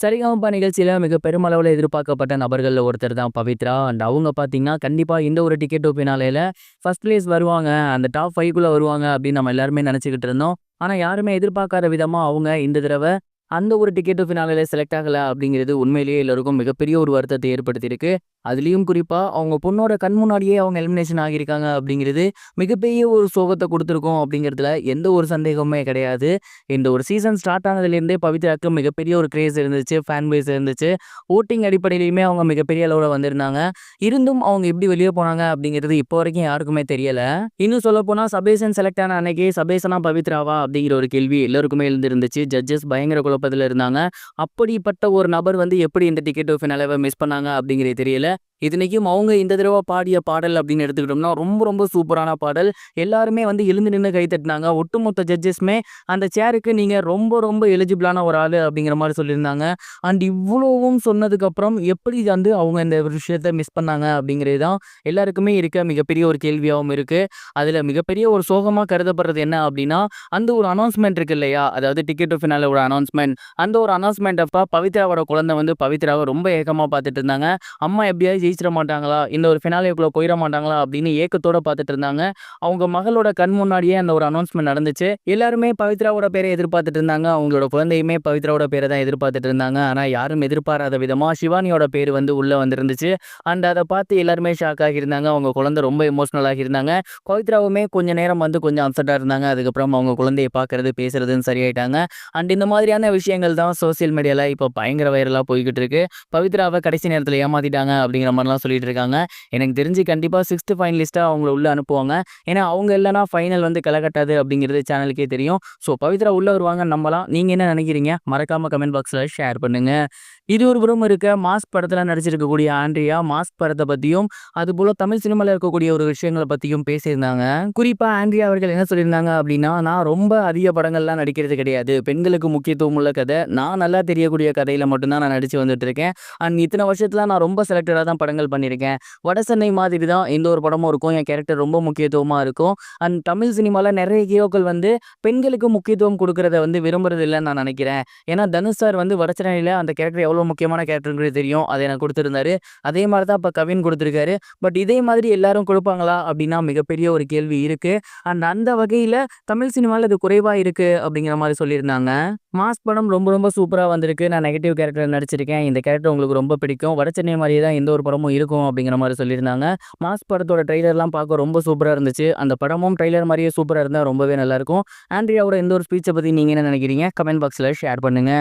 சரிகமப நிகழ்ச்சியில மிக பெருமளவுல எதிர்பார்க்கப்பட்ட நபர்கள்ல ஒருத்தர் தான் பவித்ரா. அண்ட் அவங்க பார்த்தீங்கன்னா, கண்டிப்பா இந்த ஒரு டிக்கெட் டூ ஃபினாலேல ஃபர்ஸ்ட் பிளேஸ் வருவாங்க. அந்த டாப் 5 க்குள்ள வருவாங்க அப்படின்னு நம்ம எல்லாருமே நெனச்சுக்கிட்டு இருந்தோம். ஆனா யாருமே எதிர்பார்க்காத விதமா அவங்க இந்த தடவ அந்த ஒரு டிக்கெட் டூ ஃபினாலேல செலக்ட் ஆகல அப்படிங்கிறது உண்மையிலேயே எல்லாருக்கும் மிகப்பெரிய ஒரு வருத்தத்தை ஏற்படுத்தியிருக்கு. அதுலயும் குறிப்பா அவங்க பொண்ணோட கண் முன்னாடியே அவங்க எலிமினேஷன் ஆகியிருக்காங்க அப்படிங்கிறது மிகப்பெரிய ஒரு சோகத்த குடுத்துருக்கும் அப்படிங்கிறதுல எந்த ஒரு சந்தேகமுமே கிடையாது. இந்த ஒரு சீசன் ஸ்டார்ட் ஆனதுலேருந்தே பவித்ராக்கு மிகப்பெரிய ஒரு கிரேஸ் இருந்துச்சு. ஃபேன் பேஸ் இருந்துச்சு. வோட்டிங் அடிப்படையிலயுமே அவங்க மிகப்பெரிய அளவுல வந்திருந்தாங்க. இருந்தும் அவங்க எப்படி வெளிய போனாங்க அப்படிங்கிறது இப்போ வரைக்கும் யாருக்குமே தெரியல. இன்னும் சொல்லப்போனா சபேசன் செலக்ட் ஆன அன்னைக்கு சபேசனா பவித்ராவா அப்படிங்கிற ஒரு கேள்வி எல்லாருக்குமே எழுந்திருந்துச்சு. ஜட்ஜஸ் பயங்கர குழப்பத்துல இருந்தாங்க. அப்படிப்பட்ட ஒரு நபர் வந்து எப்படி இந்த டிக்கெட் டூ ஃபினாலேவ மிஸ் பண்ணாங்க அப்படிங்கிறது தெரியல. இத்தனைக்கும் அவங்க இந்த தடவ பாடிய பாடல் அப்படின்னு எடுத்துக்கிட்டோம்னா, ரொம்ப ரொம்ப சூப்பரான பாடல். எல்லாருமே வந்து எழுந்து நின்னு கை தட்டினாங்க. ஒட்டுமொத்த ஜட்ஜஸுமே அந்த சேருக்கு நீங்க ரொம்ப ரொம்ப எலிஜிபிளான ஒரு ஆளு அப்படிங்கிற மாரி சொல்லியிருந்தாங்க. அண்ட் இவ்வளவும் சொன்னதுக்கப்புறம் எப்படி வந்து அவங்க இந்த ஒரு விஷயத்த மிஸ் பண்ணாங்க அப்படிங்கிறது தான் எல்லாருக்குமே இருக்க மிகப்பெரிய ஒரு கேள்வியாவும் இருக்கு. அதுல மிகப்பெரிய ஒரு சோகமா கருதப்படுறது என்ன அப்படின்னா, அந்த ஒரு அனௌன்ஸ்மென்ட் இருக்கு இல்லையா? அதாவது டிக்கெட் டூ ஃபினாலே ஒரு அனௌன்ஸ்மென்ட். அந்த ஒரு அனௌன்ஸ்மென்ட் அப்ப பவித்ராவோட குழந்தை வந்து பவித்ராவ ரொம்ப ஏக்கமா பார்த்துட்டு இருந்தாங்க. அம்மா எப்படியாவது ஜெயிச்சிட மாட்டாங்களா? இந்த ஒரு ஃபினாலேக்குள்ள போயிட மாட்டாங்களா? அப்படின்னு ஏக்கத்தோட பார்த்துட்டு இருந்தாங்க. அவங்க மகளோட கண் முன்னாடியே அந்த ஒரு அனௌன்ஸ்மென்ட் நடந்துச்சு. எல்லாருமே பவித்ராவோட பேர எதிர்பார்த்துட்டு இருந்தாங்க. அவங்களோட குழந்தையுமே பவித்ராவோட பேர தான் எதிர்பார்த்துட்டு இருந்தாங்க. ஆனா யாரும் எதிர்பாராத விதமா சிவானியோட பேரு வந்து உள்ள வந்திருந்துச்சு. அண்ட் அத பார்த்து எல்லாருமே ஷாக் ஆகியிருந்தாங்க. அவங்க குழந்தை ரொம்ப எமோஷனல் ஆகியிருந்தாங்க. பவித்ராவுமே கொஞ்ச நேரம் வந்து கொஞ்சம் அப்செட்டா இருந்தாங்க. அதுக்கப்புறம் அவங்க குழந்தைய பார்க்கறது, பேசுறதுன்னு சரியாயிட்டாங்க. அண்ட் இந்த மாதிரியான விஷயங்கள் தான் சோசியல் மீடியால இப்போ பயங்கர வைரலா போய்க்கிட்டு இருக்கு. பவித்ராவ கடைசி நேரத்துல ஏமாத்திட்டாங்க அப்படிங்கிற மாரிலாம் சொல்லிட்டு இருக்காங்க. எனக்கு தெரிஞ்சு கண்டிப்பா 6த் ஃபைனலிஸ்ட்டா அவங்கள உள்ள அனுப்புவாங்க. ஏன்னா அவங்க இல்லன்னா ஃபைனல் வந்து களை கட்டாது அப்படிங்கிறது சேனலுக்கே தெரியும். ஸோ பவித்ரா உள்ள வருவாங்கன்னு நம்பலாம். நீங்க என்ன நினைக்கிறீங்க? மறக்காம கமெண்ட் பாக்ஸ்ல ஷேர் பண்ணுங்க. இது ஒரு புறம் இருக்க மாஸ்க் படத்துல நடிச்சிருக்கக்கூடிய ஆண்ட்ரியா மாஸ்க் படத்த பத்தியும், அதுபோல தமிழ் சினிமால இருக்கக்கூடிய ஒரு விஷயங்கள பத்தியும் பேசியிருந்தாங்க. குறிப்பா ஆண்ட்ரியா அவர்கள் என்ன சொல்லியிருந்தாங்க அப்படின்னா, "நான் ரொம்ப அதிக படங்கள்லாம் நடிக்கிறது கிடையாது. பெண்களுக்கு முக்கியத்துவம் உள்ள கதை. நான் நல்லா தெரியக்கூடிய கதையில மட்டும் தான் நான் நடிச்சு வந்துட்டு இருக்கேன். அண்ட் இத்தனை வருஷத்துல நான் ரொம்ப செலக்டடா தான் படங்கள் பண்ணியிருக்கேன். வடசென்னை மாதிரி தான் எந்த ஒரு படமும் இருக்கும். என் கேரக்டர் ரொம்ப முக்கியத்துவமா இருக்கும். அண்ட் தமிழ் சினிமால நிறைய ஹீரோக்கள் வந்து பெண்களுக்கு முக்கியத்துவம் குடுக்கறத வந்து விரும்புறது இல்லன்னு நான் நினைக்கிறேன். ஏன்னா தனுஷ் சார் வந்து வடசென்னையில அந்த கேரக்டர் எவ்வளோ முக்கியமான கேரக்டர்ங்கிறது தெரியும். அத எனக்கு குடுத்திருந்தாரு. அதே மாரி தான் இப்ப கவின் குடுத்திருக்காரு. பட் இதே மாதிரி எல்லாரும் குடுப்பாங்களா? அப்படின்னா மிகப்பெரிய ஒரு கேள்வி இருக்கு. அண்ட் அந்த வகையில தமிழ் சினிமால இது குறைவா இருக்கு அப்படிங்கிற மாரி சொல்லியிருந்தாங்க. மாஸ் படம் ரொம்ப ரொம்ப சூப்பரா வந்திருக்கு. நான் நெகட்டிவ் கேரக்டர்ல நடிச்சிருக்கேன். இந்த கேரக்டர் உங்களுக்கு ரொம்ப பிடிக்கும். வடசென்னை மாரியே தான் எந்த ஒரு படமும் இருக்கும் அப்படிங்கிற மாரி சொல்லியிருந்தாங்க. மாஸ் படத்தோட ட்ரெய்லர்லாம் பார்க்க ரொம்ப சூப்பரா இருந்துச்சு. அந்த படமும் ட்ரெய்லர் மாரியே சூப்பரா இருந்தா ரொம்பவே நல்லாயிருக்கும். ஆண்ட்ரியாவோட இந்த ஒரு ஸ்பீச்ச பத்தி நீங்க என்ன நினைக்கிறீங்க? கமெண்ட் பாக்ஸ்ல ஷேர் பண்ணுங்க.